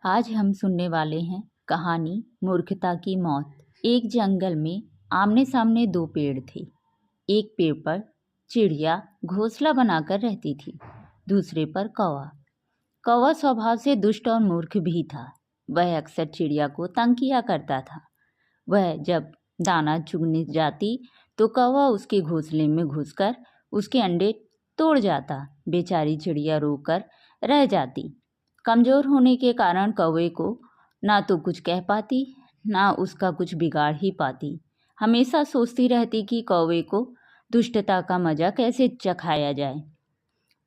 आज हम सुनने वाले हैं कहानी मूर्खता की मौत। एक जंगल में आमने सामने दो पेड़ थे। एक पेड़ पर चिड़िया घोंसला बनाकर रहती थी, दूसरे पर कौवा। कौवा स्वभाव से दुष्ट और मूर्ख भी था। वह अक्सर चिड़िया को तंग किया करता था। वह जब दाना चुगने जाती तो कौवा उसके घोंसले में घुसकर उसके अंडे तोड़ जाता। बेचारी चिड़िया रोकर रह जाती। कमज़ोर होने के कारण कौवे को ना तो कुछ कह पाती, ना उसका कुछ बिगाड़ ही पाती। हमेशा सोचती रहती कि कौवे को दुष्टता का मज़ा कैसे चखाया जाए।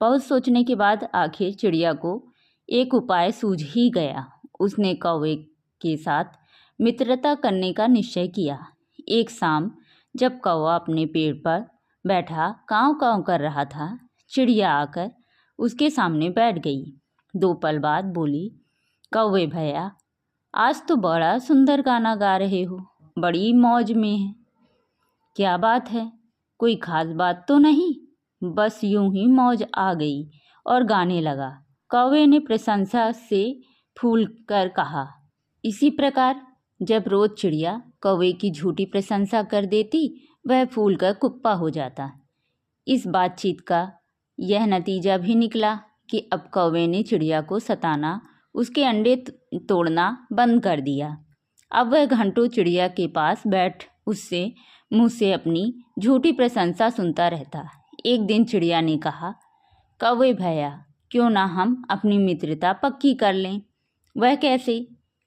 बहुत सोचने के बाद आखिर चिड़िया को एक उपाय सूझ ही गया। उसने कौवे के साथ मित्रता करने का निश्चय किया। एक शाम जब कौवा अपने पेड़ पर बैठा काँव काँव कर रहा था, चिड़िया आकर उसके सामने बैठ गई। 2 पल बाद बोली, कौवे भैया, आज तो बड़ा सुंदर गाना गा रहे हो, बड़ी मौज में है। क्या बात है, कोई खास बात तो नहीं? बस यूं ही मौज आ गई और गाने लगा। कौवे ने प्रशंसा से फूल कर कहा। इसी प्रकार जब रोज चिड़िया कौवे की झूठी प्रशंसा कर देती, वह फूल कर कुप्पा हो जाता। इस बातचीत का यह नतीजा भी निकला कि अब कौवे ने चिड़िया को सताना, उसके अंडे तोड़ना बंद कर दिया। अब वह घंटों चिड़िया के पास बैठ उससे मुँह से अपनी झूठी प्रशंसा सुनता रहता। एक दिन चिड़िया ने कहा, कौवे भैया, क्यों ना हम अपनी मित्रता पक्की कर लें? वह कैसे?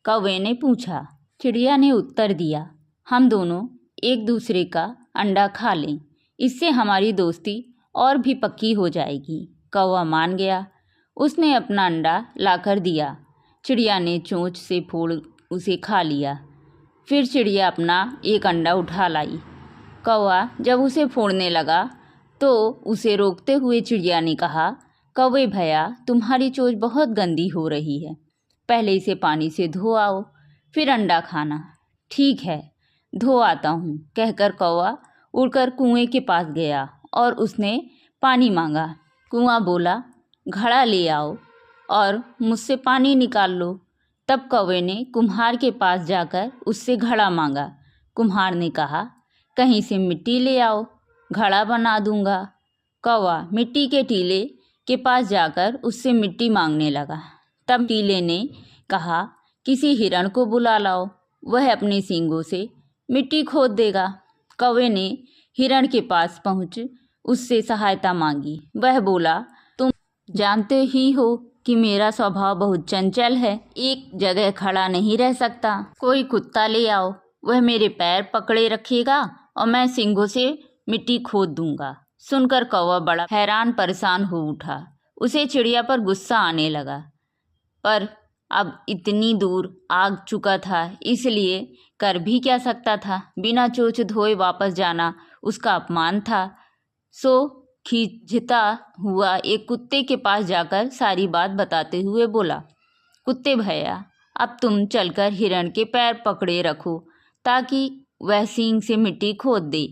कौवे ने पूछा। चिड़िया ने उत्तर दिया, हम दोनों एक दूसरे का अंडा खा लें, इससे हमारी दोस्ती और भी पक्की हो जाएगी। कौवा मान गया। उसने अपना अंडा लाकर दिया। चिड़िया ने चोंच से फोड़ उसे खा लिया। फिर चिड़िया अपना एक अंडा उठा लाई। कौवा जब उसे फोड़ने लगा तो उसे रोकते हुए चिड़िया ने कहा, कौवे भैया, तुम्हारी चोंच बहुत गंदी हो रही है, पहले इसे पानी से धो आओ, फिर अंडा खाना। ठीक है, धो आता हूँ, कहकर कौवा उड़कर कुएं के पास गया और उसने पानी मांगा। कुआं बोला, घड़ा ले आओ और मुझसे पानी निकाल लो। तब कौवे ने कुम्हार के पास जाकर उससे घड़ा मांगा। कुम्हार ने कहा, कहीं से मिट्टी ले आओ, घड़ा बना दूंगा। कौवा मिट्टी के टीले के पास जाकर उससे मिट्टी मांगने लगा। तब टीले ने कहा, किसी हिरण को बुला लाओ, वह अपने सींगों से मिट्टी खोद देगा। कौवे ने हिरण के पास पहुँच उससे सहायता मांगी। वह बोला, तुम जानते ही हो कि मेरा स्वभाव बहुत चंचल है, एक जगह खड़ा नहीं रह सकता। कोई कुत्ता ले आओ, वह मेरे पैर पकड़े रखेगा और मैं सींगों से मिट्टी खोद दूंगा। सुनकर कौवा बड़ा हैरान परेशान हो उठा। उसे चिड़िया पर गुस्सा आने लगा, पर अब इतनी दूर आ चुका था, इसलिए कर भी क्या सकता था। बिना चोंच धोए वापस जाना उसका अपमान था। सो खींचता हुआ एक कुत्ते के पास जाकर सारी बात बताते हुए बोला, कुत्ते भैया, अब तुम चलकर हिरण के पैर पकड़े रखो ताकि वह सींग से मिट्टी खोद दे।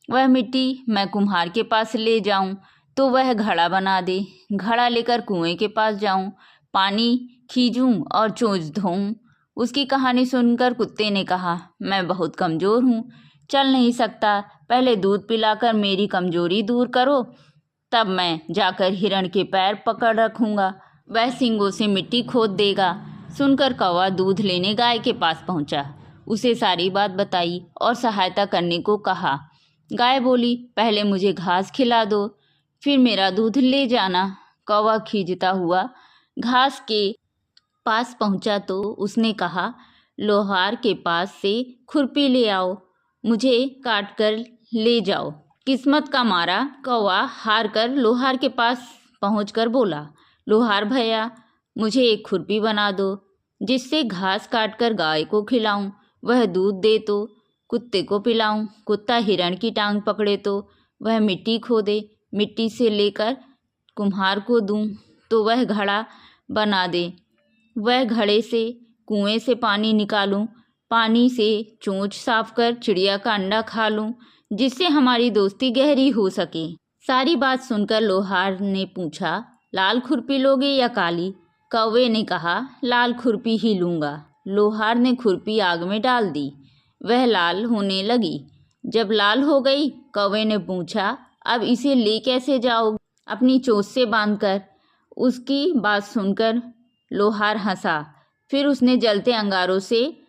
वह मिट्टी मैं कुम्हार के पास ले जाऊं तो वह घड़ा बना दे। घड़ा लेकर कुएं के पास जाऊं, पानी खींचूं और चोंच धोऊं। उसकी कहानी सुनकर कुत्ते ने कहा, मैं बहुत कमज़ोर हूँ, चल नहीं सकता, पहले दूध पिलाकर मेरी कमजोरी दूर करो, तब मैं जाकर हिरण के पैर पकड़ रखूँगा, वह सींगों से मिट्टी खोद देगा। सुनकर कौवा दूध लेने गाय के पास पहुँचा। उसे सारी बात बताई और सहायता करने को कहा। गाय बोली, पहले मुझे घास खिला दो, फिर मेरा दूध ले जाना। कौवा खींचता हुआ घास के पास पहुँचा तो उसने कहा, लोहार के पास से खुरपी ले आओ, मुझे काट कर ले जाओ। किस्मत का मारा कौवा हार कर लोहार के पास पहुंचकर बोला, लोहार भैया, मुझे एक खुरपी बना दो जिससे घास काट कर गाय को खिलाऊं, वह दूध दे तो कुत्ते को पिलाऊं, कुत्ता हिरण की टांग पकड़े तो वह मिट्टी खोदे, मिट्टी से लेकर कुम्हार को दूं तो वह घड़ा बना दे, वह घड़े से कुएं से पानी निकालूं, पानी से चोंच साफ कर चिड़िया का अंडा खा लूं, जिससे हमारी दोस्ती गहरी हो सके। सारी बात सुनकर लोहार ने पूछा, लाल खुरपी लोगे या काली? कौवे ने कहा, लाल खुरपी ही लूँगा। लोहार ने खुरपी आग में डाल दी। वह लाल होने लगी। जब लाल हो गई, कौवे ने पूछा, अब इसे ले कैसे जाओगे? अपनी चोंच से बांधकर। उसकी बात सुनकर लोहार हंसा। फिर उसने जलते अंगारों से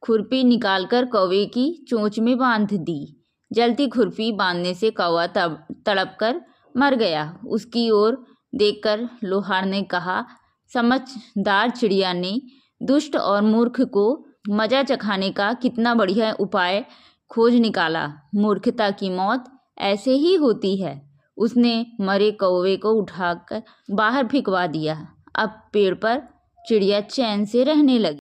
खुरपी निकालकर कौवे की चोंच में बांध दी। जलती खुरपी बांधने से कौवा तड़प कर मर गया। उसकी ओर देखकर लोहार ने कहा, समझदार चिड़िया ने दुष्ट और मूर्ख को मजा चखाने का कितना बढ़िया उपाय खोज निकाला। मूर्खता की मौत ऐसे ही होती है। उसने मरे कौवे को उठाकर बाहर फेंकवा दिया। अब पेड़ पर चिड़िया चैन से रहने लगी।